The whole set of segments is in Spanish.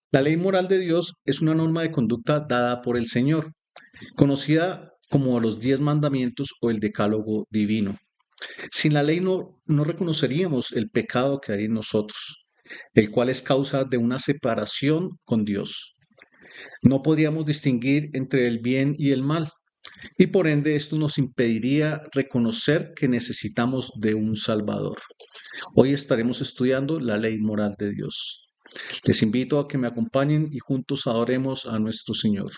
La ley moral de Dios es una norma de conducta dada por el Señor, conocida como los 10 mandamientos o el decálogo divino. Sin la ley no reconoceríamos el pecado que hay en nosotros, el cual es causa de una separación con Dios. No podríamos distinguir entre el bien y el mal, y por ende esto nos impediría reconocer que necesitamos de un Salvador. Hoy estaremos estudiando la ley moral de Dios. Les invito a que me acompañen y juntos adoremos a nuestro Señor.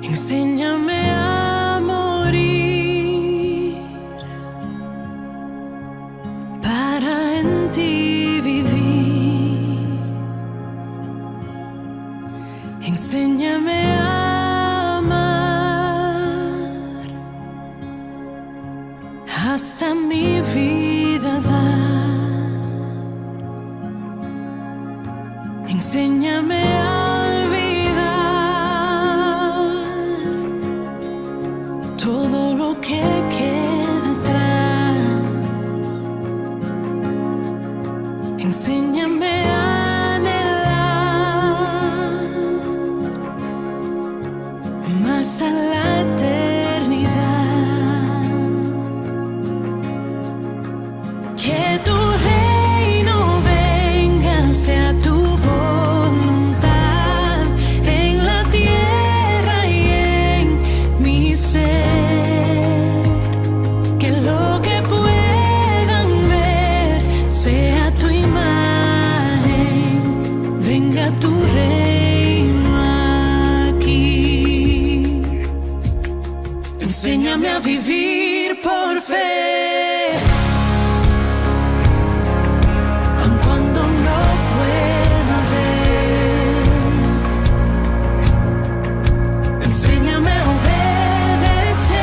Enséñame a morir para en ti vivir. Enséñame a amar hasta mi vida dar. Enséñame a todo lo que queda atrás. Enséñame a anhelar más a la eternidad. Que tu reino venga, sea tu voluntad en la tierra y en mi ser. Tu reino aquí. Enséñame a vivir por fe, aun cuando no pueda ver. Enséñame a obedecer,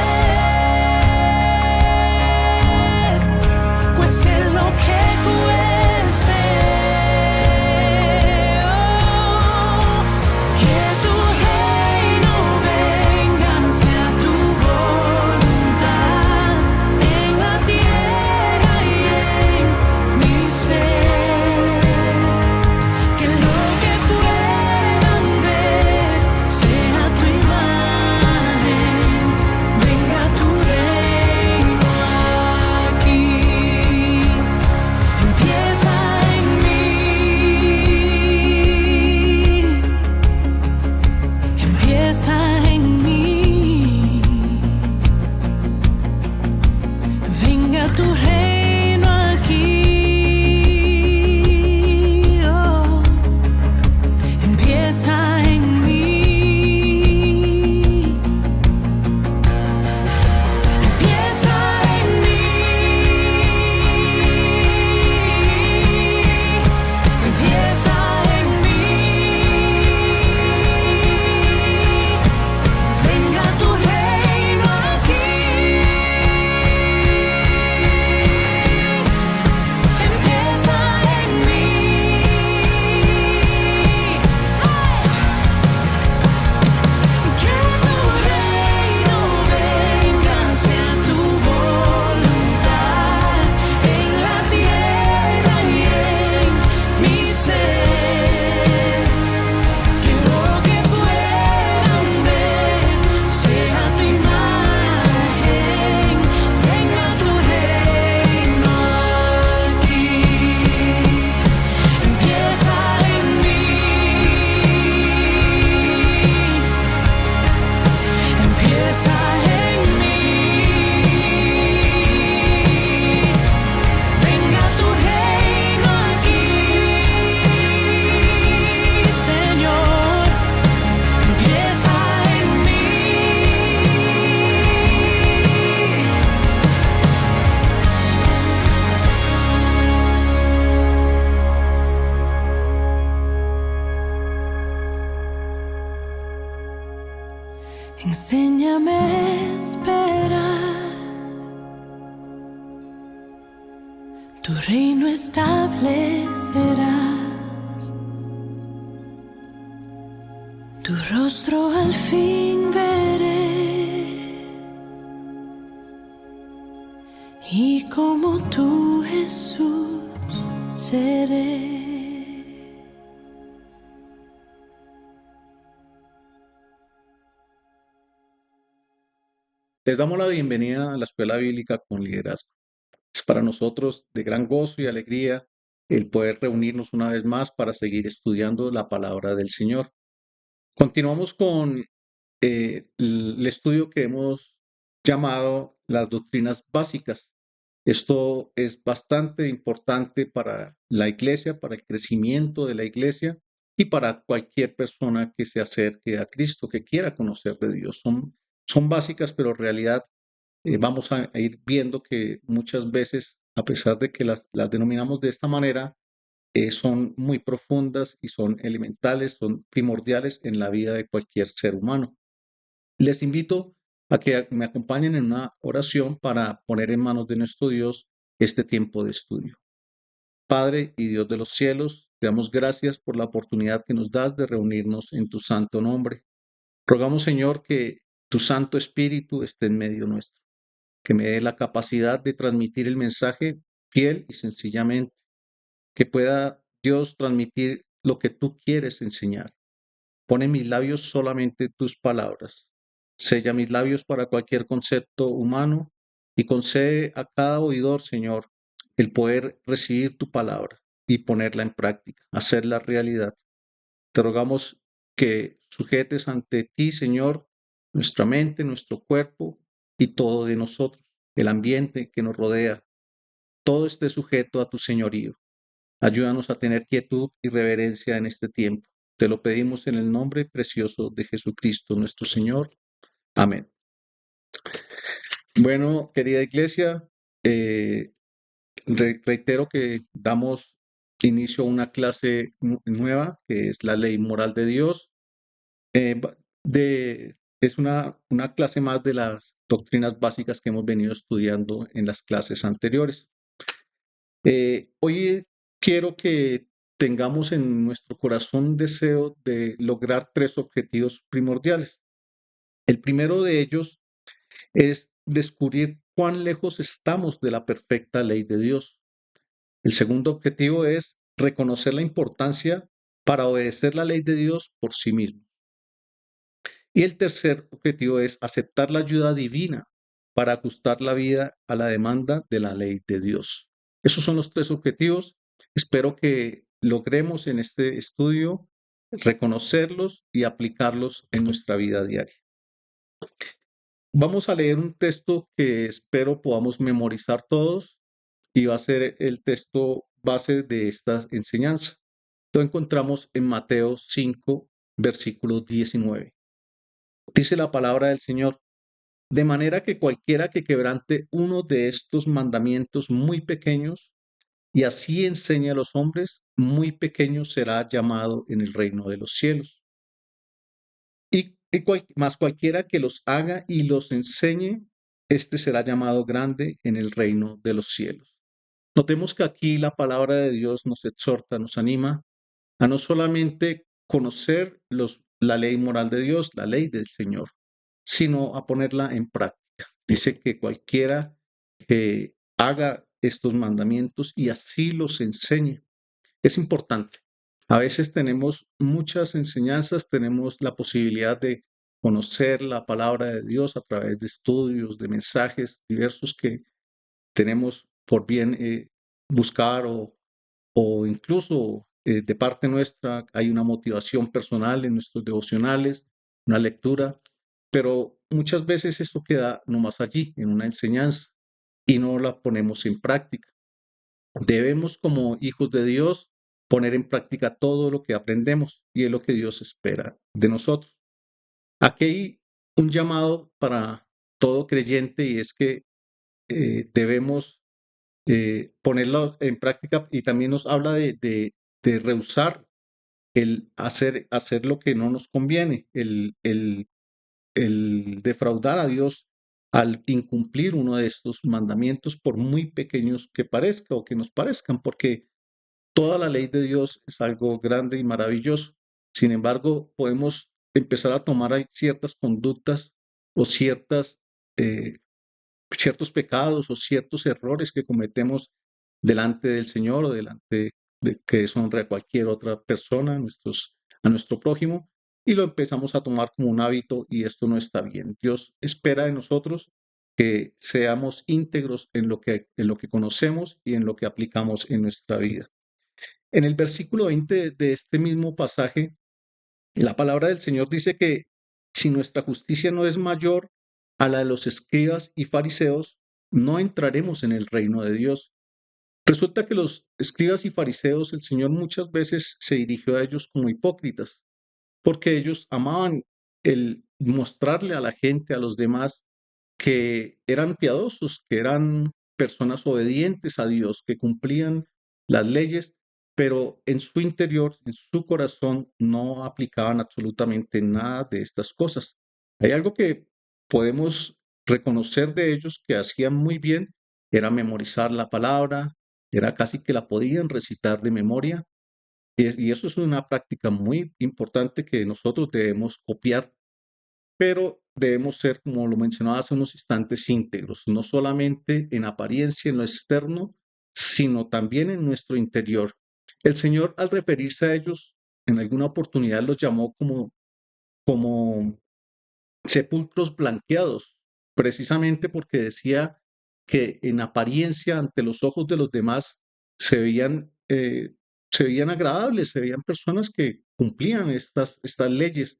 cueste lo que cueste. Tierra Déjame esperar tu reino establecerás, tu rostro al fin veré, y como tú, Jesús, seré. Les damos la bienvenida a la Escuela Bíblica con Liderazgo. Es para nosotros de gran gozo y alegría el poder reunirnos una vez más para seguir estudiando la palabra del Señor. Continuamos con el estudio que hemos llamado las doctrinas básicas. Esto es bastante importante para la iglesia, para el crecimiento de la iglesia y para cualquier persona que se acerque a Cristo, que quiera conocer de Dios. Son básicas, pero en realidad vamos a ir viendo que muchas veces, a pesar de que las denominamos de esta manera, son muy profundas y son elementales, son primordiales en la vida de cualquier ser humano. Les invito a que me acompañen en una oración para poner en manos de nuestro Dios este tiempo de estudio. Padre y Dios de los cielos, te damos gracias por la oportunidad que nos das de reunirnos en tu santo nombre. Rogamos, Señor, que tu Santo Espíritu esté en medio nuestro, que me dé la capacidad de transmitir el mensaje fiel y sencillamente, que pueda Dios transmitir lo que tú quieres enseñar. Pone en mis labios solamente tus palabras. Sella mis labios para cualquier concepto humano y concede a cada oidor, Señor, el poder recibir tu palabra y ponerla en práctica, hacerla realidad. Te rogamos que sujetes ante ti, Señor, nuestra mente, nuestro cuerpo y todo de nosotros, el ambiente que nos rodea, todo esté sujeto a tu señorío. Ayúdanos a tener quietud y reverencia en este tiempo. Te lo pedimos en el nombre precioso de Jesucristo, nuestro Señor. Amén. Bueno, querida iglesia, eh, reitero que damos inicio a una clase nueva, que es la ley moral de Dios. Es una clase más de las doctrinas básicas que hemos venido estudiando en las clases anteriores. Hoy quiero que tengamos en nuestro corazón un deseo de lograr tres objetivos primordiales. El primero de ellos es descubrir cuán lejos estamos de la perfecta ley de Dios. El segundo objetivo es reconocer la importancia para obedecer la ley de Dios por sí mismo. Y el tercer objetivo es aceptar la ayuda divina para ajustar la vida a la demanda de la ley de Dios. Esos son los tres objetivos. Espero que logremos en este estudio reconocerlos y aplicarlos en nuestra vida diaria. Vamos a leer un texto que espero podamos memorizar todos y va a ser el texto base de esta enseñanza. Lo encontramos en Mateo 5, versículo 19. Dice la palabra del Señor: de manera que cualquiera que quebrante uno de estos mandamientos muy pequeños y así enseñe a los hombres, muy pequeño será llamado en el reino de los cielos. Más cualquiera que los haga y los enseñe, este será llamado grande en el reino de los cielos. Notemos que aquí la palabra de Dios nos exhorta, nos anima a no solamente conocer la ley moral de Dios, la ley del Señor, sino a ponerla en práctica. Dice que cualquiera que haga estos mandamientos y así los enseñe. Es importante. A veces tenemos muchas enseñanzas, tenemos la posibilidad de conocer la palabra de Dios a través de estudios, de mensajes diversos que tenemos por bien buscar o incluso de parte nuestra hay una motivación personal en nuestros devocionales, una lectura, pero muchas veces esto queda nomás allí, en una enseñanza, y no la ponemos en práctica. Debemos, como hijos de Dios, poner en práctica todo lo que aprendemos y es lo que Dios espera de nosotros. Aquí hay un llamado para todo creyente y es que debemos ponerlo en práctica y también nos habla de rehusar el hacer lo que no nos conviene, el el defraudar a Dios al incumplir uno de estos mandamientos, por muy pequeños que parezca o que nos parezcan, porque toda la ley de Dios es algo grande y maravilloso. Sin embargo, podemos empezar a tomar ciertas conductas o eh, ciertos pecados o ciertos errores que cometemos delante del Señor o delante de que deshonra a cualquier otra persona, a nuestro prójimo, y lo empezamos a tomar como un hábito y esto no está bien. Dios espera de nosotros que seamos íntegros en lo que conocemos y en lo que aplicamos en nuestra vida. En el versículo 20 de este mismo pasaje, la palabra del Señor dice que si nuestra justicia no es mayor a la de los escribas y fariseos, no entraremos en el reino de Dios. Resulta que los escribas y fariseos, el Señor muchas veces se dirigió a ellos como hipócritas, porque ellos amaban el mostrarle a la gente, a los demás, que eran piadosos, que eran personas obedientes a Dios, que cumplían las leyes, pero en su interior, en su corazón, no aplicaban absolutamente nada de estas cosas. Hay algo que podemos reconocer de ellos que hacían muy bien, era memorizar la palabra, era casi que la podían recitar de memoria, y eso es una práctica muy importante que nosotros debemos copiar, pero debemos ser, como lo mencionaba hace unos instantes, íntegros, no solamente en apariencia, en lo externo, sino también en nuestro interior. El Señor, al referirse a ellos, en alguna oportunidad los llamó como sepulcros blanqueados, precisamente porque decía que en apariencia, ante los ojos de los demás, se veían, eh, se veían agradables, se veían personas que cumplían estas leyes,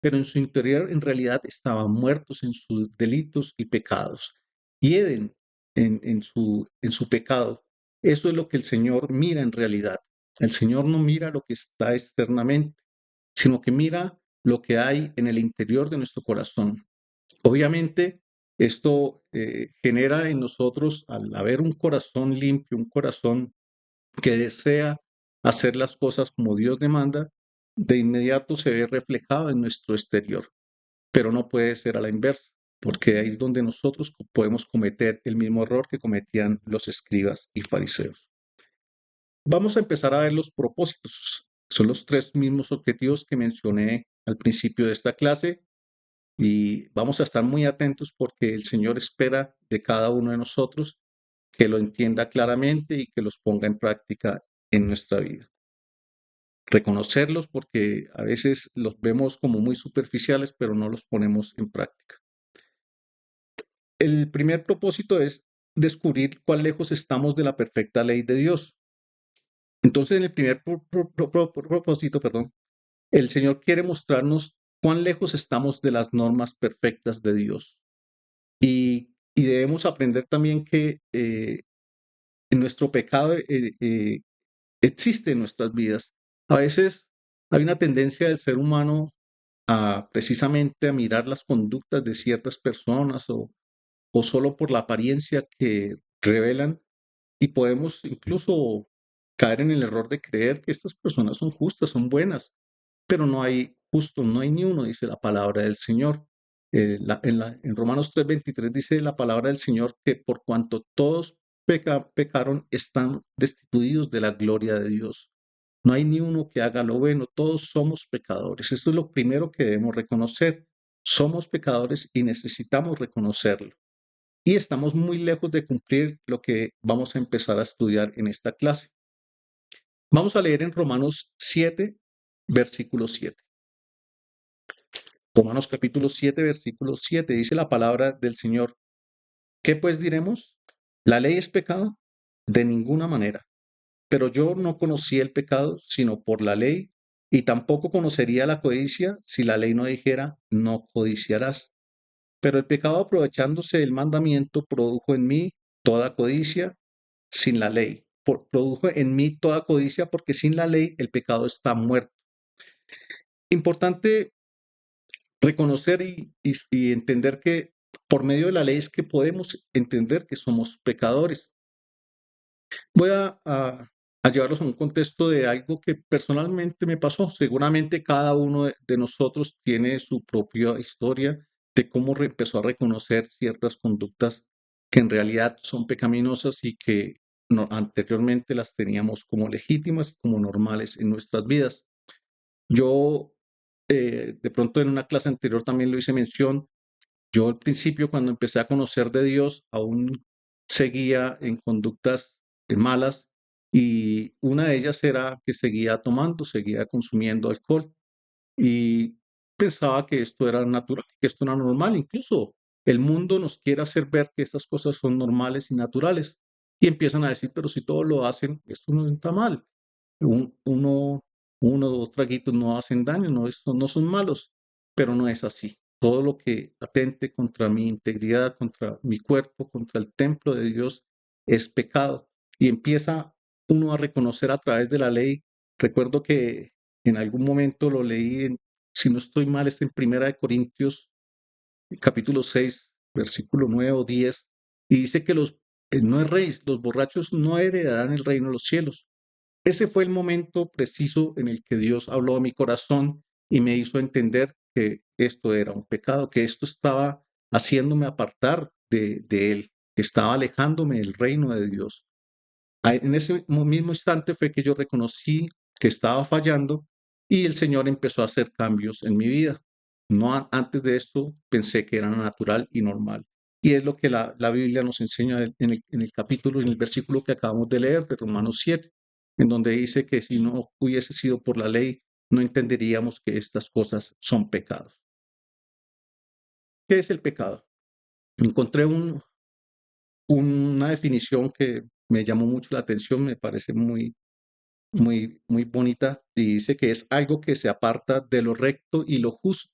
pero en su interior en realidad estaban muertos en sus delitos y pecados. Hieden en su pecado. Eso es lo que el Señor mira en realidad. El Señor no mira lo que está externamente, sino que mira lo que hay en el interior de nuestro corazón. Obviamente, esto genera en nosotros, al haber un corazón limpio, un corazón que desea hacer las cosas como Dios demanda, de inmediato se ve reflejado en nuestro exterior, pero no puede ser a la inversa, porque ahí es donde nosotros podemos cometer el mismo error que cometían los escribas y fariseos. Vamos a empezar a ver los propósitos. Son los tres mismos objetivos que mencioné al principio de esta clase y vamos a estar muy atentos porque el Señor espera de cada uno de nosotros que lo entienda claramente y que los ponga en práctica en nuestra vida. Reconocerlos porque a veces los vemos como muy superficiales, pero no los ponemos en práctica. El primer propósito es descubrir cuán lejos estamos de la perfecta ley de Dios. Entonces, en el primer propósito, perdón, el Señor quiere mostrarnos cuán lejos estamos de las normas perfectas de Dios. Y debemos aprender también que nuestro pecado existe en nuestras vidas. A veces hay una tendencia del ser humano a precisamente a mirar las conductas de ciertas personas o solo por la apariencia que revelan y podemos incluso caer en el error de creer que estas personas son justas, son buenas, pero no hay justo, no hay ni uno, dice la palabra del Señor. En Romanos 3:23 dice la palabra del Señor que por cuanto todos pecaron, están destituidos de la gloria de Dios. No hay ni uno que haga lo bueno, todos somos pecadores. Esto es lo primero que debemos reconocer. Somos pecadores y necesitamos reconocerlo. Y estamos muy lejos de cumplir lo que vamos a empezar a estudiar en esta clase. Vamos a leer en Romanos 7, versículo 7. Romanos capítulo 7, versículo 7 dice la palabra del Señor. ¿Qué pues diremos? ¿La ley es pecado? De ninguna manera. Pero yo no conocí el pecado sino por la ley, y tampoco conocería la codicia si la ley no dijera, no codiciarás. Pero el pecado, aprovechándose del mandamiento, produjo en mí toda codicia sin la ley. Produjo en mí toda codicia porque sin la ley el pecado está muerto. Importante reconocer y entender que por medio de la ley es que podemos entender que somos pecadores. Voy a llevarlos a un contexto de algo que personalmente me pasó. Seguramente cada uno de nosotros tiene su propia historia de cómo empezó a reconocer ciertas conductas que en realidad son pecaminosas y que anteriormente las teníamos como legítimas, como normales en nuestras vidas. Yo, de pronto en una clase anterior también lo hice mención, yo al principio cuando empecé a conocer de Dios aún seguía en conductas malas y una de ellas era que seguía tomando, seguía consumiendo alcohol y pensaba que esto era natural, que esto era normal. Incluso el mundo nos quiere hacer ver que estas cosas son normales y naturales y empiezan a decir, pero si todos lo hacen, esto no está mal. Uno, uno o dos traguitos no hacen daño, no son malos, pero no es así. Todo lo que atente contra mi integridad, contra mi cuerpo, contra el templo de Dios, es pecado. Y empieza uno a reconocer a través de la ley. Recuerdo que en algún momento lo leí, si no estoy mal, es en Primera de Corintios, capítulo 6, versículo 9 o 10, y dice que no es rey, los borrachos no heredarán el reino de los cielos. Ese fue el momento preciso en el que Dios habló a mi corazón y me hizo entender que esto era un pecado, que esto estaba haciéndome apartar de Él, que estaba alejándome del reino de Dios. En ese mismo instante fue que yo reconocí que estaba fallando y el Señor empezó a hacer cambios en mi vida. No antes de esto pensé que era natural y normal. Y es lo que la Biblia nos enseña en el capítulo, en el versículo que acabamos de leer de Romanos 7, en donde dice que si no hubiese sido por la ley, no entenderíamos que estas cosas son pecados. ¿Qué es el pecado? Encontré una definición que me llamó mucho la atención, me parece muy bonita y dice que es algo que se aparta de lo recto y lo justo.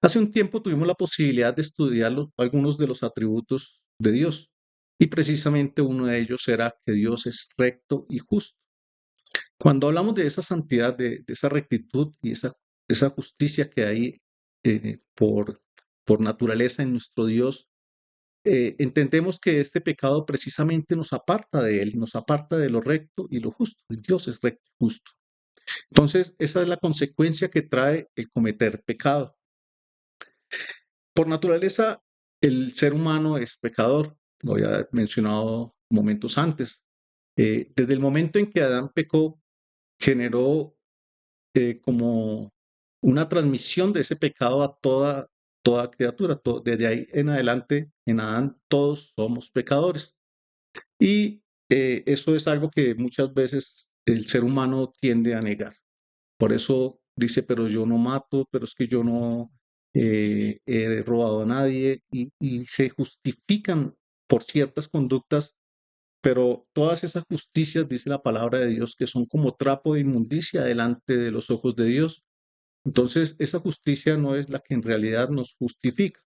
Hace un tiempo tuvimos la posibilidad de estudiar algunos de los atributos de Dios y precisamente uno de ellos era que Dios es recto y justo. Cuando hablamos de esa santidad, de esa rectitud y esa justicia que hay por naturaleza en nuestro Dios, entendemos que este pecado precisamente nos aparta de Él, nos aparta de lo recto y lo justo. Dios es recto y justo. Entonces, esa es la consecuencia que trae el cometer pecado. Por naturaleza, el ser humano es pecador, lo había mencionado momentos antes. Desde el momento en que Adán pecó, generó como una transmisión de ese pecado a toda criatura. Desde ahí en adelante, en Adán, todos somos pecadores. Y eso es algo que muchas veces el ser humano tiende a negar. Por eso dice, pero yo no mato, pero es que yo no he robado a nadie y se justifican por ciertas conductas, pero todas esas justicias, dice la palabra de Dios, que son como trapo de inmundicia delante de los ojos de Dios. Entonces, esa justicia no es la que en realidad nos justifica.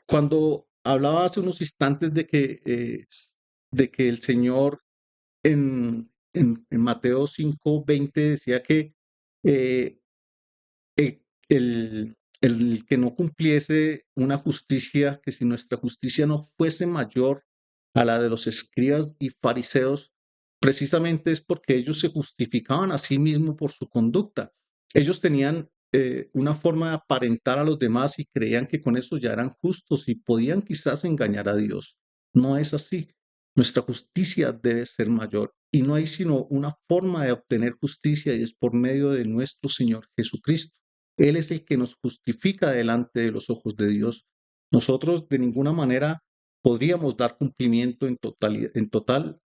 Cuando hablaba hace unos instantes de que el Señor en Mateo 5:20 decía que eh, el que no cumpliese una justicia, que si nuestra justicia no fuese mayor a la de los escribas y fariseos, precisamente es porque ellos se justificaban a sí mismos por su conducta. Ellos tenían una forma de aparentar a los demás y creían que con eso ya eran justos y podían quizás engañar a Dios. No es así. Nuestra justicia debe ser mayor y no hay sino una forma de obtener justicia y es por medio de nuestro Señor Jesucristo. Él es el que nos justifica delante de los ojos de Dios. Nosotros de ninguna manera podríamos dar cumplimiento el total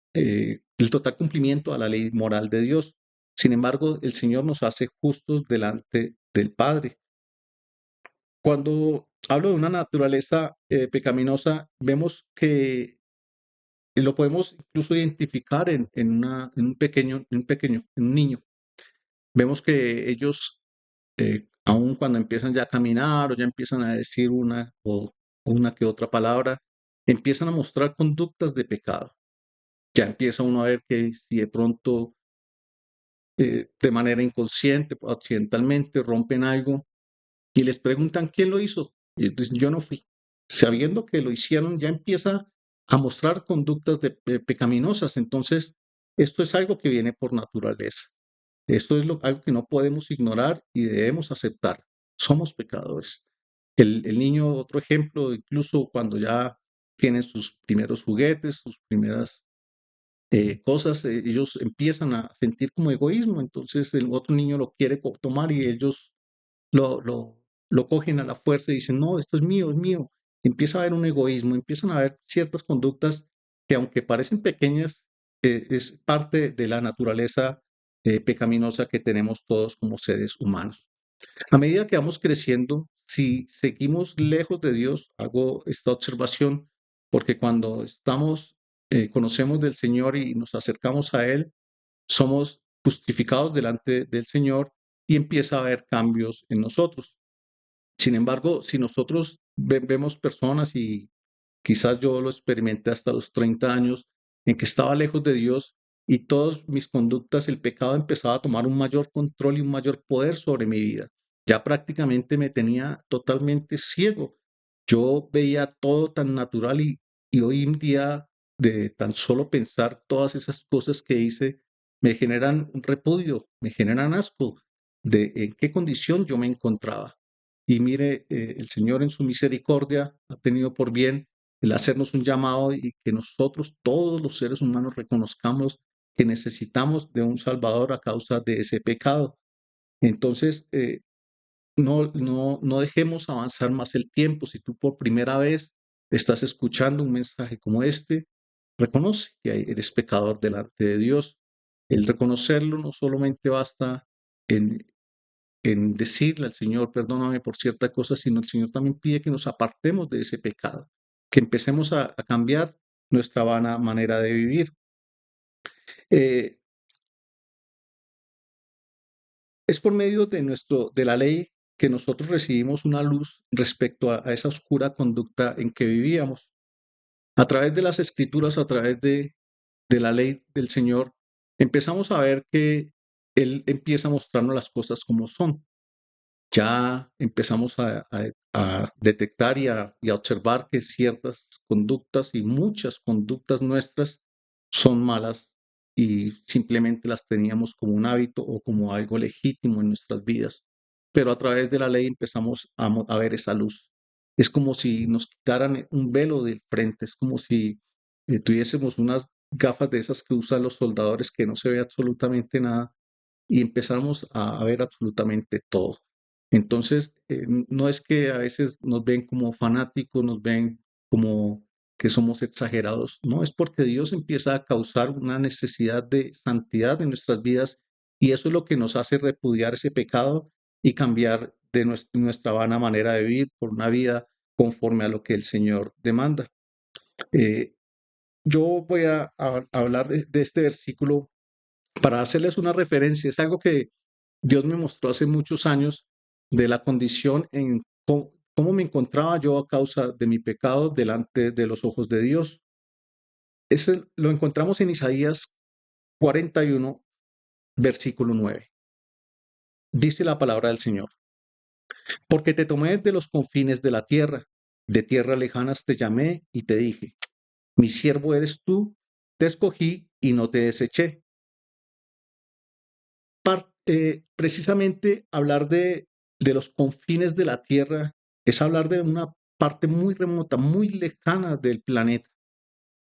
cumplimiento a la ley moral de Dios. Sin embargo, el Señor nos hace justos delante del Padre. Cuando hablo de una naturaleza pecaminosa, vemos que lo podemos incluso identificar en un niño. Vemos que ellos aun cuando empiezan ya a caminar o ya empiezan a decir una que otra palabra, empiezan a mostrar conductas de pecado. Ya empieza uno a ver que si de pronto de manera inconsciente o accidentalmente rompen algo y les preguntan quién lo hizo. Y dicen, yo no fui. Sabiendo que lo hicieron, ya empieza a mostrar conductas pecaminosas. Entonces, esto es algo que viene por naturaleza. Esto es algo que no podemos ignorar y debemos aceptar. Somos pecadores. El niño, otro ejemplo, incluso cuando ya tienen sus primeros juguetes, sus primeras cosas, ellos empiezan a sentir como egoísmo, entonces el otro niño lo quiere tomar y ellos lo, lo, lo cogen a la fuerza y dicen, no, esto es mío, es mío. Empieza a haber un egoísmo, empiezan a haber ciertas conductas que aunque parecen pequeñas, es parte de la naturaleza pecaminosa que tenemos todos como seres humanos. A medida que vamos creciendo, si seguimos lejos de Dios, hago esta observación, porque cuando conocemos del Señor y nos acercamos a Él, somos justificados delante del Señor y empieza a haber cambios en nosotros. Sin embargo, si nosotros vemos personas y quizás yo lo experimenté hasta los 30 años, en que estaba lejos de Dios y todas mis conductas, el pecado empezaba a tomar un mayor control y un mayor poder sobre mi vida. Ya prácticamente me tenía totalmente ciego. Yo veía todo tan natural y hoy en día de tan solo pensar todas esas cosas que hice, me generan un repudio, me generan asco de en qué condición yo me encontraba. Y mire, el Señor en su misericordia ha tenido por bien el hacernos un llamado y que nosotros, todos los seres humanos, reconozcamos que necesitamos de un Salvador a causa de ese pecado. Entonces, no dejemos avanzar más el tiempo. Si tú por primera vez estás escuchando un mensaje como este, reconoce que eres pecador delante de Dios. El reconocerlo no solamente basta en decirle al Señor, perdóname por cierta cosa, sino el Señor también pide que nos apartemos de ese pecado, que empecemos a cambiar nuestra vana manera de vivir. Eh, es por medio de la ley que nosotros recibimos una luz respecto a esa oscura conducta en que vivíamos. A través de las escrituras, a través de la ley del Señor, empezamos a ver que Él empieza a mostrarnos las cosas como son. Ya empezamos a detectar y a observar que ciertas conductas y muchas conductas nuestras son malas y simplemente las teníamos como un hábito o como algo legítimo en nuestras vidas. Pero a través de la ley empezamos a ver esa luz. Es como si nos quitaran un velo del frente, es como si tuviésemos unas gafas de esas que usan los soldadores que no se ve absolutamente nada y empezamos a ver absolutamente todo. Entonces, no es que a veces nos ven como fanáticos, nos ven como que somos exagerados, no, es porque Dios empieza a causar una necesidad de santidad en nuestras vidas y eso es lo que nos hace repudiar ese pecado y cambiar de nuestra vana manera de vivir por una vida conforme a lo que el Señor demanda. Eh, yo voy a hablar de este versículo para hacerles una referencia. Es algo que Dios me mostró hace muchos años de la condición en cómo me encontraba yo a causa de mi pecado delante de los ojos de Dios. Eso lo encontramos en Isaías 41, versículo 9. Dice la palabra del Señor, porque te tomé de los confines de tierras lejanas te llamé y te dije, mi siervo eres tú, te escogí y no te deseché. Precisamente hablar de los confines de la Tierra es hablar de una parte muy remota, muy lejana del planeta.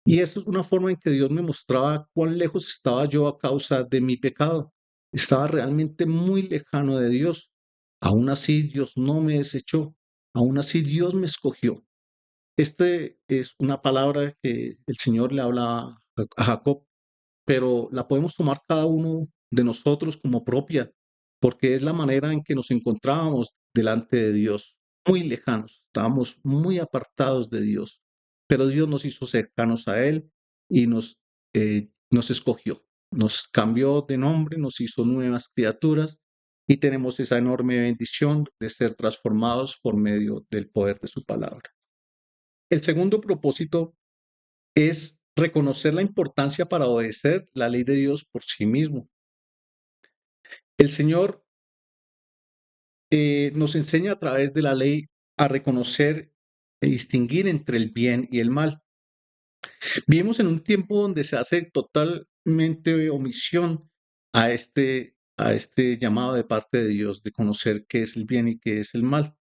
Y esa es una forma en que Dios me mostraba cuán lejos estaba yo a causa de mi pecado. Estaba realmente muy lejano de Dios. Aún así, Dios no me desechó. Aún así, Dios me escogió. Este es una palabra que el Señor le habla a Jacob, pero la podemos tomar cada uno de nosotros como propia, porque es la manera en que nos encontrábamos delante de Dios, muy lejanos, estábamos muy apartados de Dios, pero Dios nos hizo cercanos a Él y nos escogió, nos cambió de nombre, nos hizo nuevas criaturas y tenemos esa enorme bendición de ser transformados por medio del poder de su palabra. El segundo propósito es reconocer la importancia para obedecer la ley de Dios por sí mismo. El Señor nos enseña a través de la ley a reconocer e distinguir entre el bien y el mal. Vivimos en un tiempo donde se hace totalmente omisión a este llamado de parte de Dios de conocer qué es el bien y qué es el mal.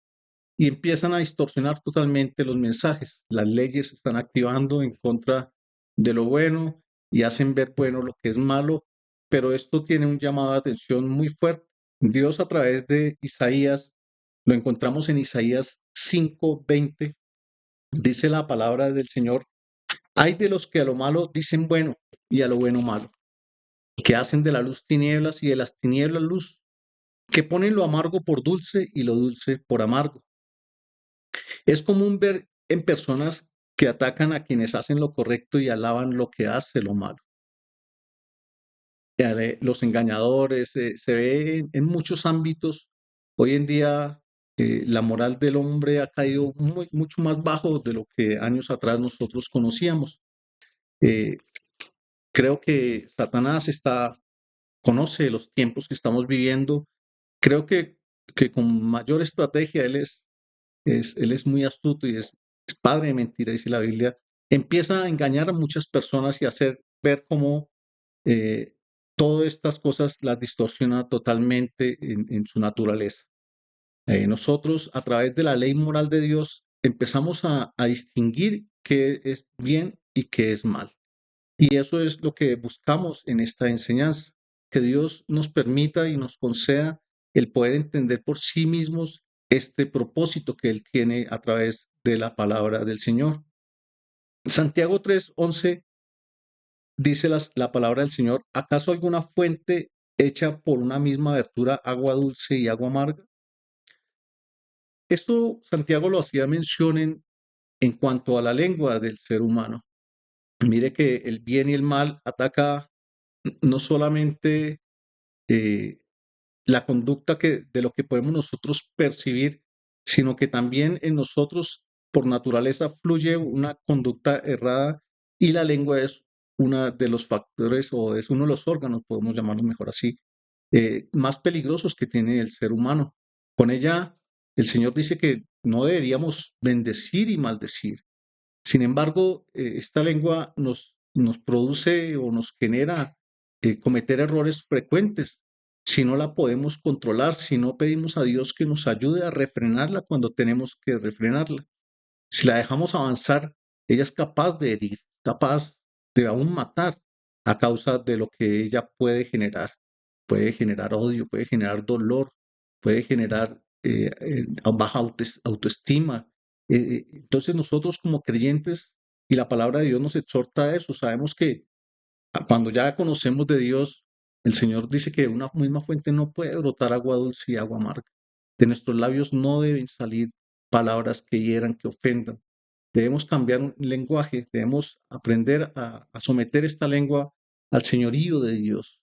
y empiezan a distorsionar totalmente los mensajes. Las leyes se están activando en contra de lo bueno y hacen ver bueno lo que es malo, pero esto tiene un llamado de atención muy fuerte. Dios a través de Isaías, lo encontramos en Isaías 5:20, dice la palabra del Señor: hay de los que a lo malo dicen bueno y a lo bueno malo, que hacen de la luz tinieblas y de las tinieblas luz, que ponen lo amargo por dulce y lo dulce por amargo. Es común ver en personas que atacan a quienes hacen lo correcto y alaban lo que hace lo malo. Los engañadores, se ve en muchos ámbitos. Hoy en día la moral del hombre ha caído mucho más bajo de lo que años atrás nosotros conocíamos. Eh, Creo que Satanás conoce los tiempos que estamos viviendo. Creo que con mayor estrategia él es muy astuto y es padre de mentira, dice la Biblia. Empieza a engañar a muchas personas y hacer ver cómo eh, todas estas cosas las distorsiona totalmente en su naturaleza. Nosotros, a través de la ley moral de Dios, empezamos a distinguir qué es bien y qué es mal. Y eso es lo que buscamos en esta enseñanza, que Dios nos permita y nos conceda el poder entender por sí mismos este propósito que Él tiene a través de la palabra del Señor. Santiago 3:11 dice la palabra del Señor: ¿acaso alguna fuente hecha por una misma abertura, agua dulce y agua amarga? Esto Santiago lo hacía mención en cuanto a la lengua del ser humano. Mire que el bien y el mal ataca no solamente eh, la conducta de lo que podemos nosotros percibir, sino que también en nosotros por naturaleza fluye una conducta errada y la lengua es uno de los factores o es uno de los órganos, podemos llamarlo mejor así, más peligrosos que tiene el ser humano. Con ella, el Señor dice que no deberíamos bendecir y maldecir. Sin embargo, esta lengua nos produce o nos genera cometer errores frecuentes si no la podemos controlar, si no pedimos a Dios que nos ayude a refrenarla cuando tenemos que refrenarla. Si la dejamos avanzar, ella es capaz de herir, capaz de aún matar a causa de lo que ella puede generar. Puede generar odio, puede generar dolor, puede generar baja autoestima. Entonces nosotros como creyentes, y la palabra de Dios nos exhorta a eso, sabemos que cuando ya conocemos de Dios, el Señor dice que de una misma fuente no puede brotar agua dulce y agua amarga. De nuestros labios no deben salir palabras que hieran, que ofendan. Debemos cambiar un lenguaje, debemos aprender a someter esta lengua al señorío de Dios.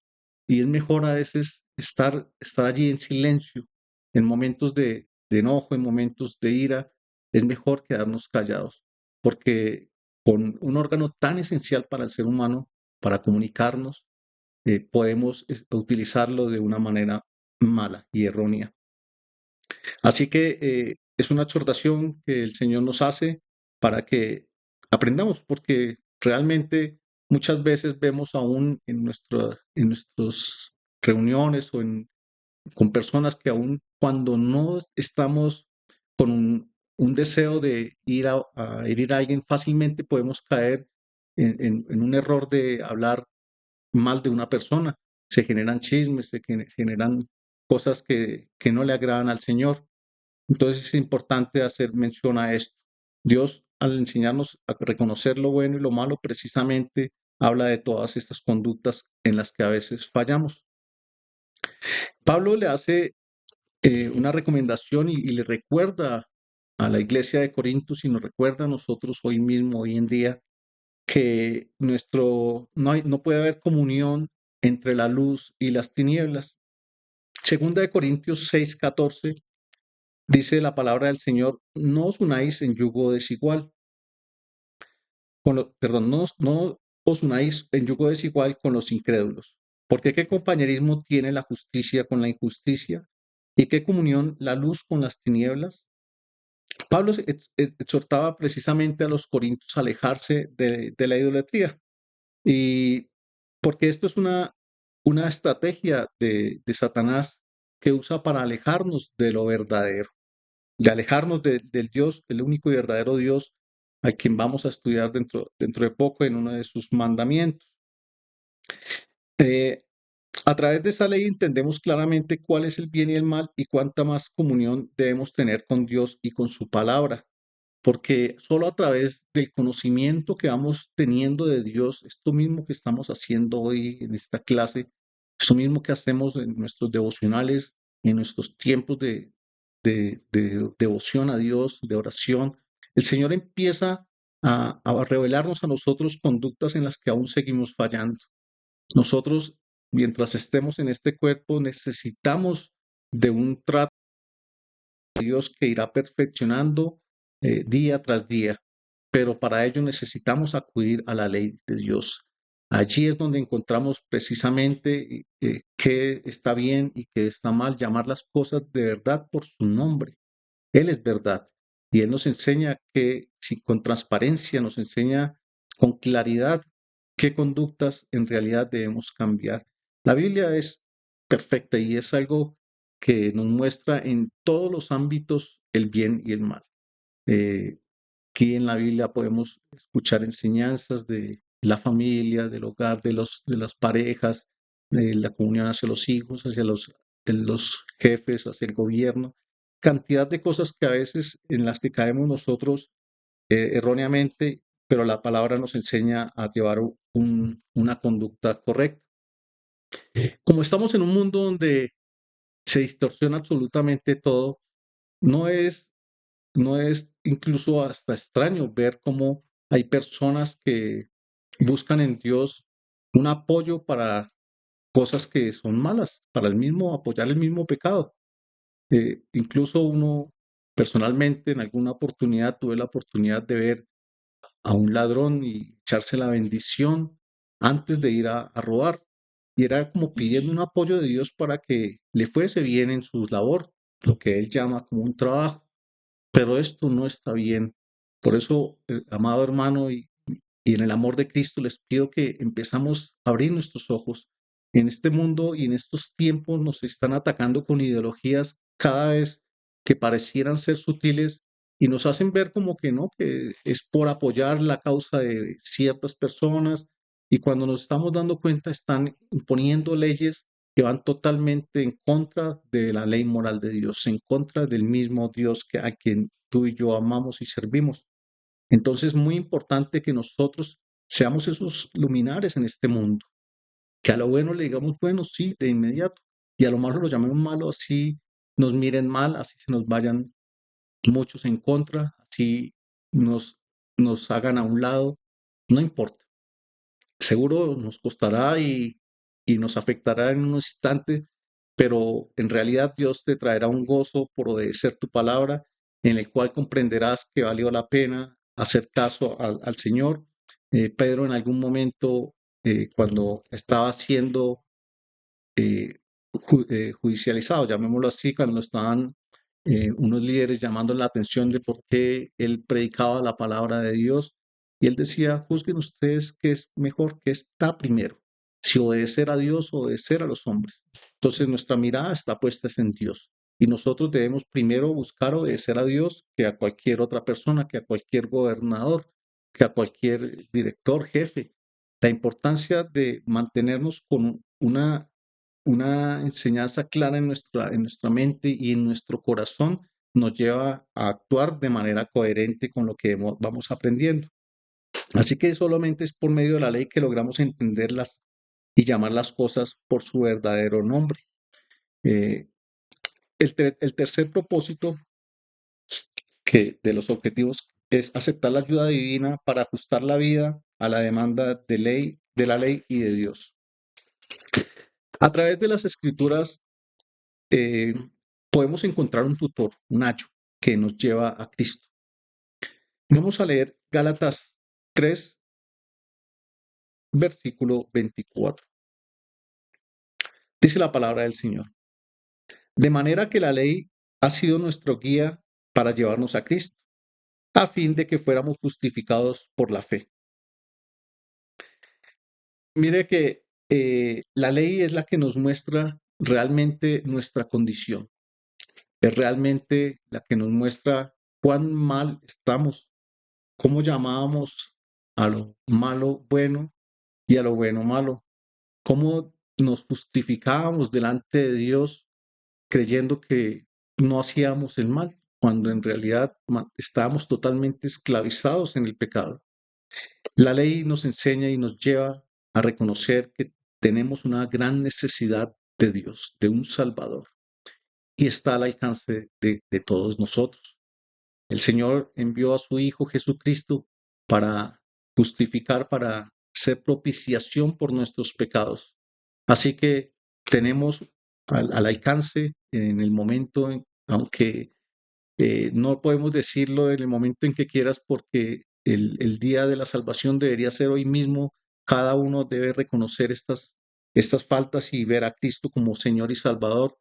Y es mejor a veces estar allí en silencio, en momentos de enojo, en momentos de ira, es mejor quedarnos callados, porque con un órgano tan esencial para el ser humano, para comunicarnos, podemos utilizarlo de una manera mala y errónea. Así que es una exhortación que el Señor nos hace para que aprendamos, porque realmente muchas veces vemos aún en nuestras reuniones con personas que aún cuando no estamos con un deseo de ir a herir a alguien, fácilmente podemos caer en un error de hablar mal de una persona. Se generan chismes, generan cosas que no le agradan al Señor. Entonces es importante hacer mención a esto. Dios, al enseñarnos a reconocer lo bueno y lo malo, precisamente habla de todas estas conductas en las que a veces fallamos. Pablo le hace una recomendación y le recuerda a la iglesia de Corintios y nos recuerda a nosotros hoy mismo, hoy en día, que no puede haber comunión entre la luz y las tinieblas. Segunda de Corintios 6:14 dice la palabra del Señor: no os unáis en yugo desigual, perdón, no os unáis en yugo desigual con los incrédulos, porque qué compañerismo tiene la justicia con la injusticia y qué comunión la luz con las tinieblas. Pablo exhortaba precisamente a los corintios a alejarse de la idolatría. Y porque esto es una estrategia de Satanás que usa para alejarnos de lo verdadero. de alejarnos del Dios, el único y verdadero Dios, al quien vamos a estudiar dentro de poco en uno de sus mandamientos. Eh, a través de esa ley entendemos claramente cuál es el bien y el mal y cuánta más comunión debemos tener con Dios y con su palabra, porque solo a través del conocimiento que vamos teniendo de Dios, esto mismo que estamos haciendo hoy en esta clase, esto mismo que hacemos en nuestros devocionales, en nuestros tiempos de devoción a Dios, de oración, el Señor empieza a revelarnos a nosotros conductas en las que aún seguimos fallando. Nosotros, mientras estemos en este cuerpo, necesitamos de un trato de Dios que irá perfeccionando día tras día, pero para ello necesitamos acudir a la ley de Dios. Allí es donde encontramos precisamente qué está bien y qué está mal, llamar las cosas de verdad por su nombre. Él es verdad y Él nos enseña que si con transparencia, nos enseña con claridad qué conductas en realidad debemos cambiar. La Biblia es perfecta y es algo que nos muestra en todos los ámbitos el bien y el mal. Eh, Aquí en la Biblia podemos escuchar enseñanzas de la familia, del hogar, de las parejas, de la comunión hacia los hijos, hacia los jefes, hacia el gobierno. Cantidad de cosas que a veces en las que caemos nosotros erróneamente, pero la palabra nos enseña a llevar una conducta correcta. Como estamos en un mundo donde se distorsiona absolutamente todo, no es no es incluso hasta extraño ver cómo hay personas que buscan en Dios un apoyo para cosas que son malas, para apoyar el mismo pecado. Incluso uno, personalmente, en alguna oportunidad tuve la oportunidad de ver a un ladrón y echarse la bendición antes de ir a robar. Y era como pidiendo un apoyo de Dios para que le fuese bien en su labor, lo que él llama como un trabajo. Pero esto no está bien. Por eso, amado hermano, y en el amor de Cristo les pido que empezamos a abrir nuestros ojos. En este mundo y en estos tiempos nos están atacando con ideologías cada vez que parecieran ser sutiles y nos hacen ver como que no, que es por apoyar la causa de ciertas personas y cuando nos estamos dando cuenta están imponiendo leyes que van totalmente en contra de la ley moral de Dios, en contra del mismo Dios a quien tú y yo amamos y servimos. Entonces, muy importante que nosotros seamos esos luminares en este mundo, que a lo bueno le digamos bueno, sí, de inmediato, y a lo malo lo llamemos malo, así nos miren mal, así se nos vayan muchos en contra, así nos, nos hagan a un lado, no importa. Seguro nos costará y nos afectará en un instante, pero en realidad Dios te traerá un gozo por obedecer tu palabra, en el cual comprenderás que valió la pena hacer caso al Señor. Pedro en algún momento, cuando estaba siendo eh, judicializado, llamémoslo así, cuando estaban unos líderes llamando la atención de por qué él predicaba la palabra de Dios. Y él decía, juzguen ustedes qué es mejor, qué está primero, si obedecer a Dios o obedecer a los hombres. Entonces nuestra mirada está puesta en Dios. Y nosotros debemos primero buscar obedecer a Dios que a cualquier otra persona, que a cualquier gobernador, que a cualquier director, jefe. La importancia de mantenernos con una enseñanza clara en nuestra mente y en nuestro corazón nos lleva a actuar de manera coherente con lo que vamos aprendiendo. Así que solamente es por medio de la ley que logramos entenderlas y llamar las cosas por su verdadero nombre. Eh, el tercer propósito que de los objetivos es aceptar la ayuda divina para ajustar la vida a la demanda de la ley y de Dios. A través de las escrituras eh, podemos encontrar un tutor, un ayo, que nos lleva a Cristo. Vamos a leer Gálatas 3, versículo 24. Dice la palabra del Señor. De manera que la ley ha sido nuestro guía para llevarnos a Cristo, a fin de que fuéramos justificados por la fe. Mire que la ley es la que nos muestra realmente nuestra condición. es realmente la que nos muestra cuán mal estamos, cómo llamábamos a lo malo bueno y a lo bueno malo, cómo nos justificábamos delante de Dios creyendo que no hacíamos el mal, cuando en realidad estábamos totalmente esclavizados en el pecado. La ley nos enseña y nos lleva a reconocer que tenemos una gran necesidad de Dios, de un Salvador, y está al alcance de todos nosotros. El Señor envió a su Hijo Jesucristo para justificar, para ser propiciación por nuestros pecados. Así que tenemos al alcance en el momento, aunque no podemos decirlo en el momento en que quieras porque el día de la salvación debería ser hoy mismo. Cada uno debe reconocer estas faltas y ver a Cristo como Señor y Salvador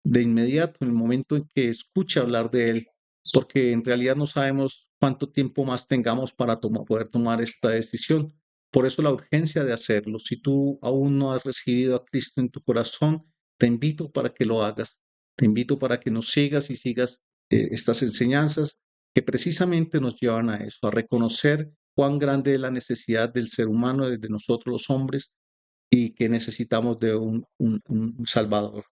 de inmediato, en el momento en que escuche hablar de Él, porque en realidad no sabemos cuánto tiempo más tengamos para poder tomar esta decisión. Por eso la urgencia de hacerlo. Si tú aún no has recibido a Cristo en tu corazón, te invito para que lo hagas. Te invito para que nos sigas y sigas estas enseñanzas que precisamente nos llevan a eso, a reconocer cuán grande es la necesidad del ser humano, de nosotros los hombres, y que necesitamos de un Salvador.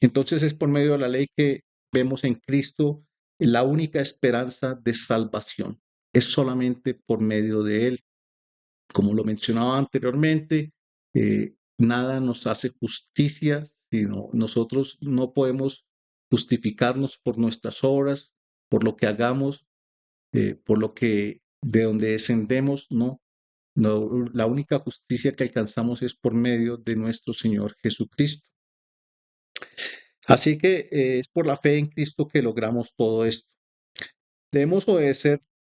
Entonces es por medio de la ley que vemos en Cristo la única esperanza de salvación. Es solamente por medio de Él. Como lo mencionaba anteriormente, nada nos hace justicia, sino nosotros no podemos justificarnos por nuestras obras, por lo que hagamos, por lo que de donde descendemos, no. No, la única justicia que alcanzamos es por medio de nuestro Señor Jesucristo. Así que es por la fe en Cristo que logramos todo esto. Debemos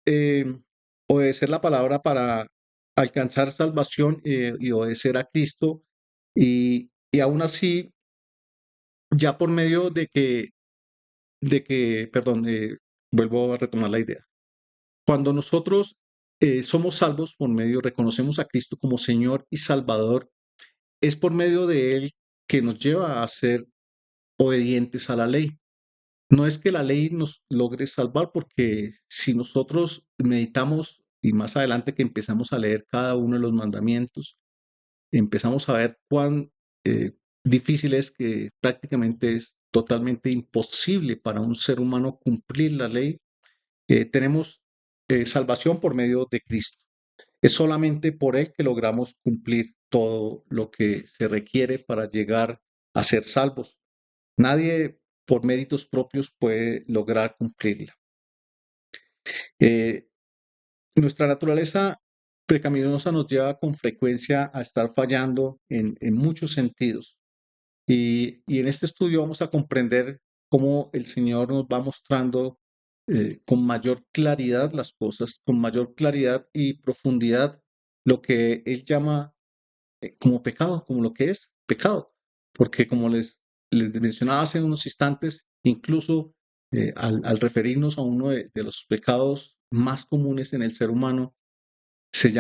eh, obedecer la palabra para alcanzar salvación y obedecer a Cristo. Y aún así, ya por medio perdón, vuelvo a retomar la idea. Cuando nosotros somos salvos por medio, reconocemos a Cristo como Señor y Salvador, es por medio de Él que nos lleva a ser obedientes a la ley. No es que la ley nos logre salvar, porque si nosotros meditamos y más adelante que empezamos a leer cada uno de los mandamientos, empezamos a ver cuán difícil es, que prácticamente es totalmente imposible para un ser humano cumplir la ley. Tenemos salvación por medio de Cristo. Es solamente por Él que logramos cumplir todo lo que se requiere para llegar a ser salvos. Nadie por méritos propios puede lograr cumplirla. Eh, Nuestra naturaleza pecaminosa nos lleva con frecuencia a estar fallando en muchos sentidos. Y en este estudio vamos a comprender cómo el Señor nos va mostrando con mayor claridad las cosas, con mayor claridad y profundidad lo que Él llama como pecado, como lo que es pecado. Porque como les mencionaba hace unos instantes, incluso al referirnos a uno de los pecados más comunes en el ser humano, se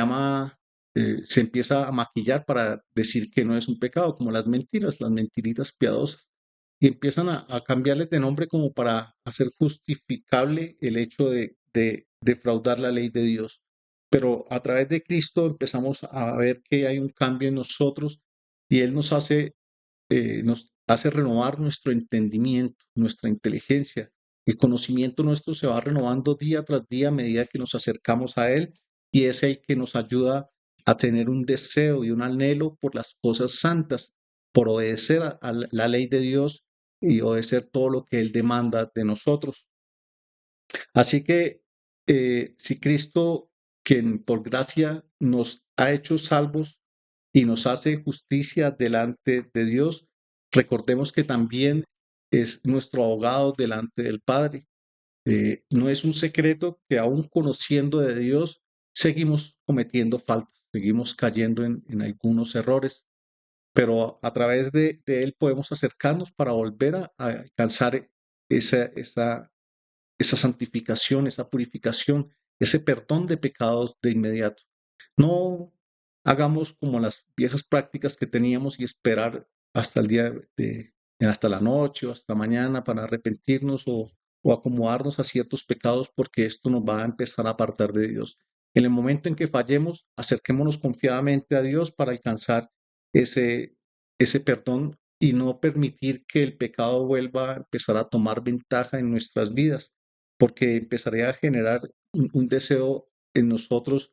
empieza a maquillar para decir que no es un pecado, como las mentiras, las mentiritas piadosas. Y empiezan a cambiarles de nombre como para hacer justificable el hecho de defraudar la ley de Dios. Pero a través de Cristo empezamos a ver que hay un cambio en nosotros y Él nos hace renovar nuestro entendimiento, nuestra inteligencia. El conocimiento nuestro se va renovando día tras día a medida que nos acercamos a Él, y es el que nos ayuda a tener un deseo y un anhelo por las cosas santas, por obedecer a la ley de Dios y obedecer todo lo que Él demanda de nosotros. Así que si Cristo, quien por gracia nos ha hecho salvos y nos hace justicia delante de Dios, recordemos que también es nuestro abogado delante del Padre. No es un secreto que aún conociendo de Dios, seguimos cometiendo faltas, seguimos cayendo en algunos errores, pero a través de Él podemos acercarnos para volver a alcanzar esa santificación, esa purificación, ese perdón de pecados de inmediato. No hagamos como las viejas prácticas que teníamos y esperar hasta el día hasta la noche o hasta mañana para arrepentirnos o acomodarnos a ciertos pecados porque esto nos va a empezar a apartar de Dios. En el momento en que fallemos, acerquémonos confiadamente a Dios para alcanzar ese, ese perdón y no permitir que el pecado vuelva a empezar a tomar ventaja en nuestras vidas, porque empezaría a generar un deseo en nosotros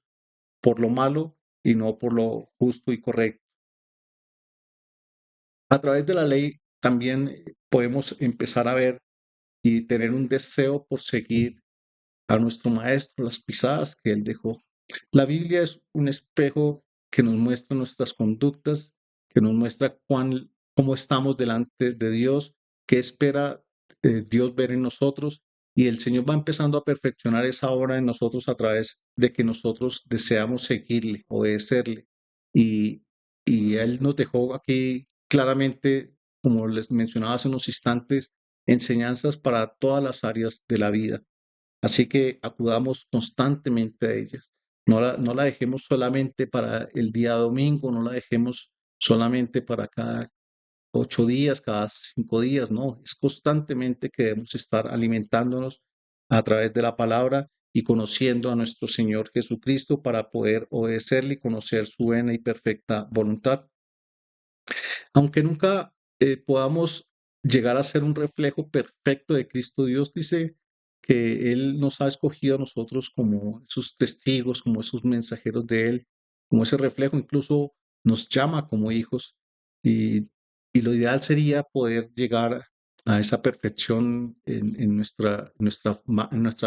por lo malo y no por lo justo y correcto. A través de la ley también podemos empezar a ver y tener un deseo por seguir a nuestro maestro, las pisadas que él dejó. La Biblia es un espejo que nos muestra nuestras conductas, que nos muestra cómo estamos delante de Dios, qué espera Dios ver en nosotros. Y el Señor va empezando a perfeccionar esa obra en nosotros a través de que nosotros deseamos seguirle, obedecerle. Y, y Él nos dejó aquí claramente, como les mencionaba hace unos instantes, enseñanzas para todas las áreas de la vida. Así que acudamos constantemente a ellas. No la dejemos solamente para el día domingo, no la dejemos solamente para cada 8 días, cada 5 días, no. Es constantemente que debemos estar alimentándonos a través de la palabra y conociendo a nuestro Señor Jesucristo para poder obedecerle y conocer su buena y perfecta voluntad. Aunque nunca podamos llegar a ser un reflejo perfecto de Cristo, Dios dice que Él nos ha escogido a nosotros como sus testigos, como esos mensajeros de Él, como ese reflejo, incluso nos llama como hijos y, y lo ideal sería poder llegar a esa perfección en nuestra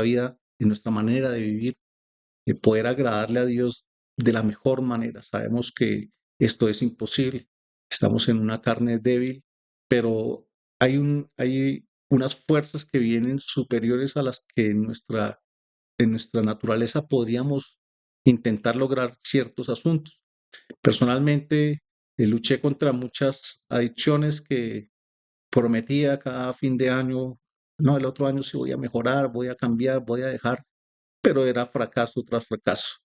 vida, en nuestra manera de vivir, de poder agradarle a Dios de la mejor manera. Sabemos que esto es imposible, estamos en una carne débil, pero hay unas fuerzas que vienen superiores a las que en nuestra naturaleza podríamos intentar lograr ciertos asuntos. Personalmente, luché contra muchas adicciones que prometía cada fin de año, no, el otro año sí voy a mejorar, voy a cambiar, voy a dejar, pero era fracaso tras fracaso.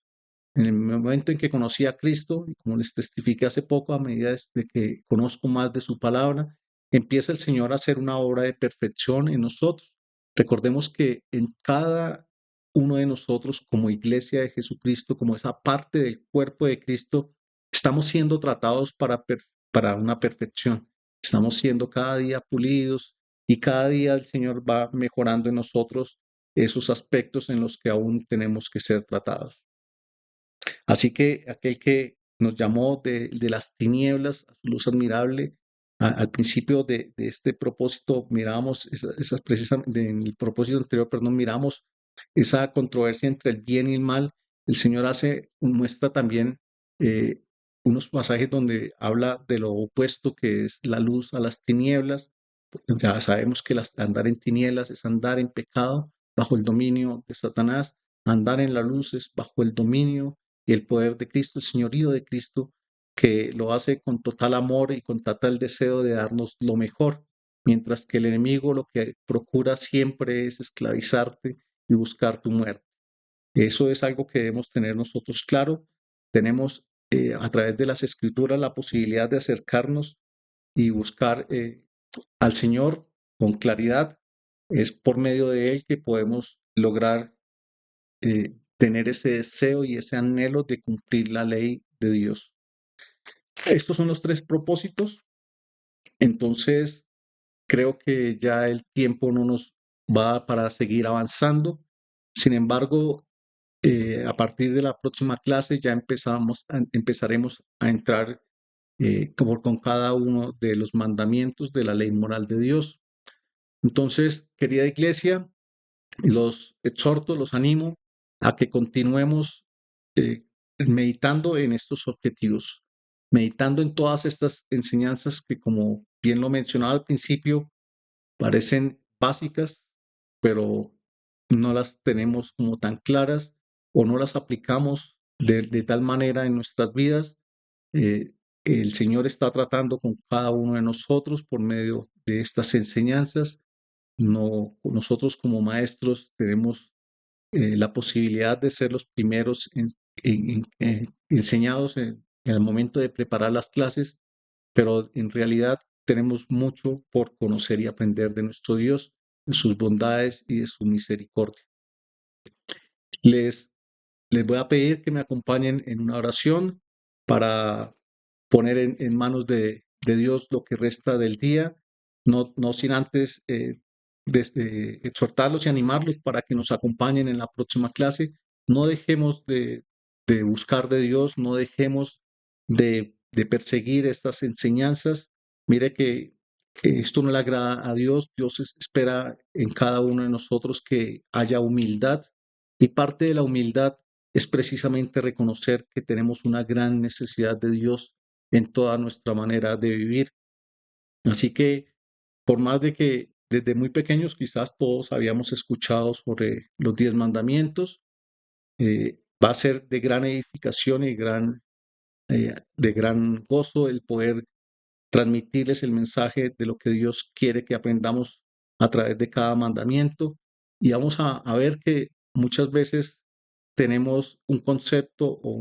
En el momento en que conocí a Cristo, y como les testifiqué hace poco, a medida de que conozco más de su palabra, empieza el Señor a hacer una obra de perfección en nosotros. Recordemos que en cada uno de nosotros, como iglesia de Jesucristo, como esa parte del cuerpo de Cristo, estamos siendo tratados para una perfección. Estamos siendo cada día pulidos y cada día el Señor va mejorando en nosotros esos aspectos en los que aún tenemos que ser tratados. Así que aquel que nos llamó de las tinieblas a su luz admirable, al principio de este propósito miramos, precisamente en el propósito anterior, perdón, miramos esa controversia entre el bien y el mal. El Señor muestra también eh, unos pasajes donde habla de lo opuesto que es la luz a las tinieblas. Ya sabemos que andar en tinieblas es andar en pecado bajo el dominio de Satanás. Andar en la luz es bajo el dominio y el poder de Cristo, el señorío de Cristo, que lo hace con total amor y con total deseo de darnos lo mejor, mientras que el enemigo lo que procura siempre es esclavizarte y buscar tu muerte. Eso es algo que debemos tener nosotros claro. Tenemos a través de las escrituras la posibilidad de acercarnos y buscar al Señor con claridad. Es por medio de Él que podemos lograr tener ese deseo y ese anhelo de cumplir la ley de Dios. Estos son los tres propósitos. Entonces, creo que ya el tiempo no nos va para seguir avanzando. Sin embargo, a partir de la próxima clase ya empezaremos a entrar con cada uno de los mandamientos de la ley moral de Dios. Entonces, querida iglesia, los exhorto, los animo a que continuemos eh, meditando en estos objetivos, meditando en todas estas enseñanzas que, como bien lo mencionaba al principio, parecen básicas, pero no las tenemos como tan claras o no las aplicamos de tal manera en nuestras vidas. Eh, el Señor está tratando con cada uno de nosotros por medio de estas enseñanzas. No, nosotros como maestros tenemos la posibilidad de ser los primeros enseñados en el momento de preparar las clases, pero en realidad tenemos mucho por conocer y aprender de nuestro Dios, de sus bondades y de su misericordia. Les, les voy a pedir que me acompañen en una oración para poner en manos de Dios lo que resta del día, no sin antes exhortarlos y animarlos para que nos acompañen en la próxima clase. No dejemos de buscar de Dios, no dejemos de perseguir estas enseñanzas. Mire que esto no le agrada a Dios. Dios espera en cada uno de nosotros que haya humildad, y parte de la humildad es precisamente reconocer que tenemos una gran necesidad de Dios en toda nuestra manera de vivir. Así que, por más de que desde muy pequeños quizás todos habíamos escuchado sobre los 10 mandamientos, va a ser de gran edificación y de gran gozo el poder transmitirles el mensaje de lo que Dios quiere que aprendamos a través de cada mandamiento. Y vamos a ver que muchas veces tenemos un concepto o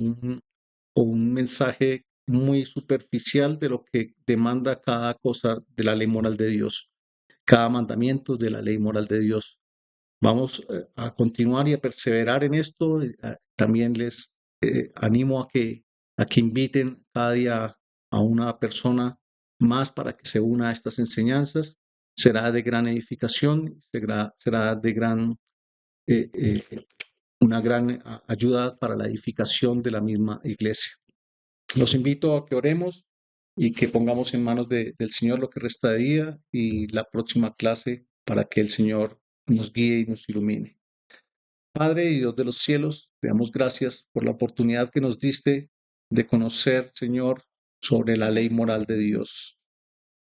un mensaje muy superficial de lo que demanda cada cosa de la ley moral de Dios, cada mandamiento de la ley moral de Dios. Vamos a continuar y a perseverar en esto. También les animo a que inviten cada día a una persona más para que se una a estas enseñanzas. Será de gran edificación, será de eh, eh, una gran ayuda para la edificación de la misma iglesia. Los invito a que oremos y que pongamos en manos del Señor lo que resta de día y la próxima clase para que el Señor nos guíe y nos ilumine. Padre y Dios de los cielos, te damos gracias por la oportunidad que nos diste de conocer, Señor, sobre la ley moral de Dios.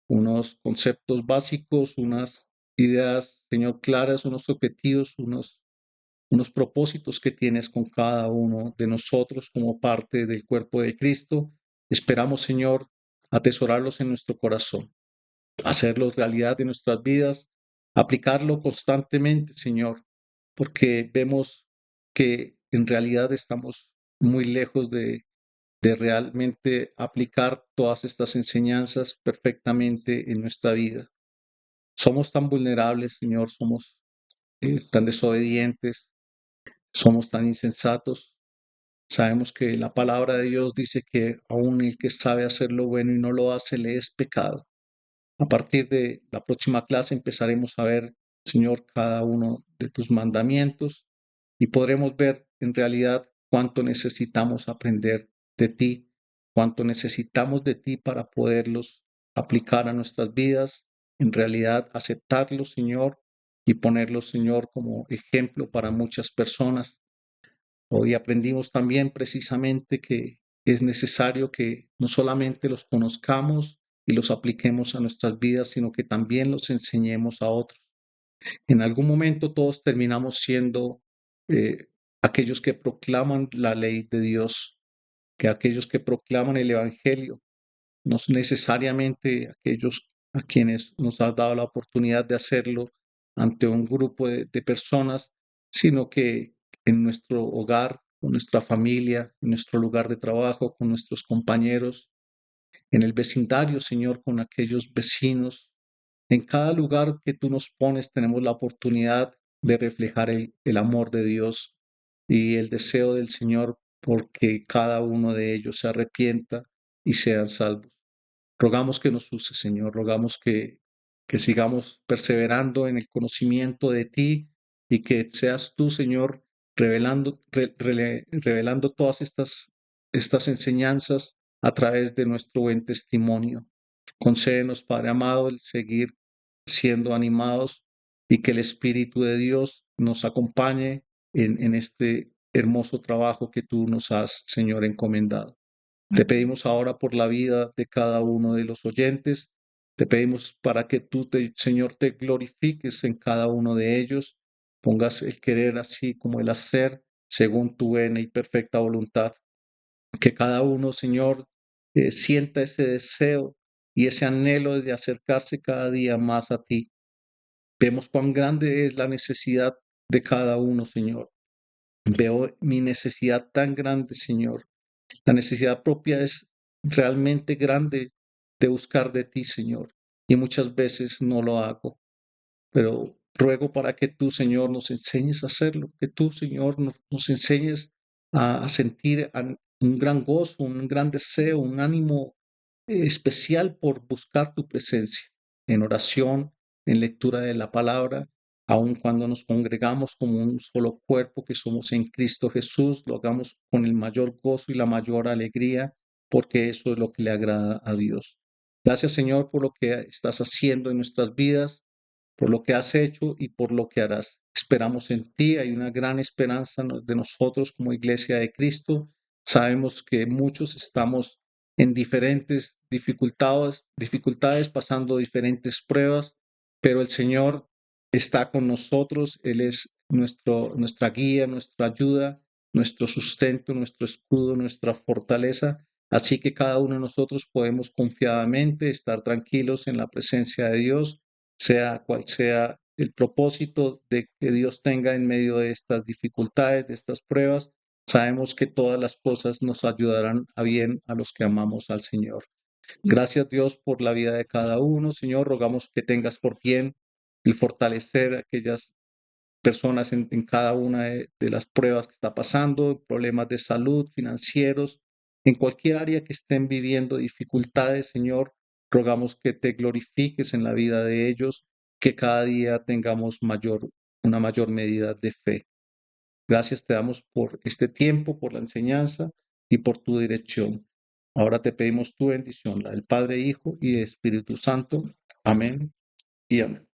Unos conceptos básicos, unas ideas, Señor, claras, unos objetivos, unos propósitos que tienes con cada uno de nosotros como parte del cuerpo de Cristo. Esperamos, Señor, atesorarlos en nuestro corazón, hacerlos realidad en nuestras vidas, aplicarlo constantemente, Señor, porque vemos que en realidad estamos muy lejos de realmente aplicar todas estas enseñanzas perfectamente en nuestra vida. Somos tan vulnerables, Señor, somos tan desobedientes, somos tan insensatos. Sabemos que la palabra de Dios dice que aún el que sabe hacer lo bueno y no lo hace le es pecado. A partir de la próxima clase empezaremos a ver, Señor, cada uno de tus mandamientos y podremos ver en realidad cuánto necesitamos aprender de ti, cuánto necesitamos de ti para poderlos aplicar a nuestras vidas, en realidad aceptarlos, Señor, y ponerlos, Señor, como ejemplo para muchas personas. Hoy aprendimos también precisamente que es necesario que no solamente los conozcamos y los apliquemos a nuestras vidas, sino que también los enseñemos a otros. En algún momento todos terminamos siendo aquellos que proclaman la ley de Dios, que aquellos que proclaman el Evangelio, no necesariamente aquellos a quienes nos has dado la oportunidad de hacerlo ante un grupo de personas, sino que en nuestro hogar, con nuestra familia, en nuestro lugar de trabajo, con nuestros compañeros, en el vecindario, Señor, con aquellos vecinos. En cada lugar que tú nos pones tenemos la oportunidad de reflejar el amor de Dios y el deseo del Señor porque cada uno de ellos se arrepienta y sean salvos. Rogamos que nos use, Señor, rogamos que sigamos perseverando en el conocimiento de ti y que seas tú, Señor, revelando todas estas enseñanzas a través de nuestro buen testimonio. Concédenos, Padre amado, el seguir siendo animados y que el Espíritu de Dios nos acompañe en este hermoso trabajo que tú nos has, Señor, encomendado. Te pedimos ahora por la vida de cada uno de los oyentes. Te pedimos para que tú, Señor, te glorifiques en cada uno de ellos. Pongas el querer así como el hacer según tu buena y perfecta voluntad. Que cada uno, Señor, sienta ese deseo y ese anhelo de acercarse cada día más a ti. Vemos cuán grande es la necesidad de cada uno, Señor. Veo mi necesidad tan grande, Señor. La necesidad propia es realmente grande de buscar de ti, Señor. y muchas veces no lo hago, pero ruego para que tú, Señor, nos enseñes a hacerlo, que tú, Señor, nos enseñes a sentir un gran gozo, un gran deseo, un ánimo especial por buscar tu presencia en oración, en lectura de la palabra, aun cuando nos congregamos como un solo cuerpo que somos en Cristo Jesús, lo hagamos con el mayor gozo y la mayor alegría, porque eso es lo que le agrada a Dios. Gracias, Señor, por lo que estás haciendo en nuestras vidas, por lo que has hecho y por lo que harás. Esperamos en ti, hay una gran esperanza de nosotros como iglesia de Cristo. Sabemos que muchos estamos en diferentes dificultades, pasando diferentes pruebas, pero el Señor está con nosotros, Él es nuestra guía, nuestra ayuda, nuestro sustento, nuestro escudo, nuestra fortaleza. Así que cada uno de nosotros podemos confiadamente estar tranquilos en la presencia de Dios, sea cual sea el propósito de que Dios tenga en medio de estas dificultades, de estas pruebas. Sabemos que todas las cosas nos ayudarán a bien a los que amamos al Señor. Gracias, Dios, por la vida de cada uno. Señor, rogamos que tengas por bien el fortalecer a aquellas personas en cada una de las pruebas que está pasando, problemas de salud, financieros, en cualquier área que estén viviendo dificultades, Señor, rogamos que te glorifiques en la vida de ellos, que cada día tengamos una mayor medida de fe. Gracias te damos por este tiempo, por la enseñanza y por tu dirección. Ahora te pedimos tu bendición, la del Padre, Hijo y Espíritu Santo. Amén y amén.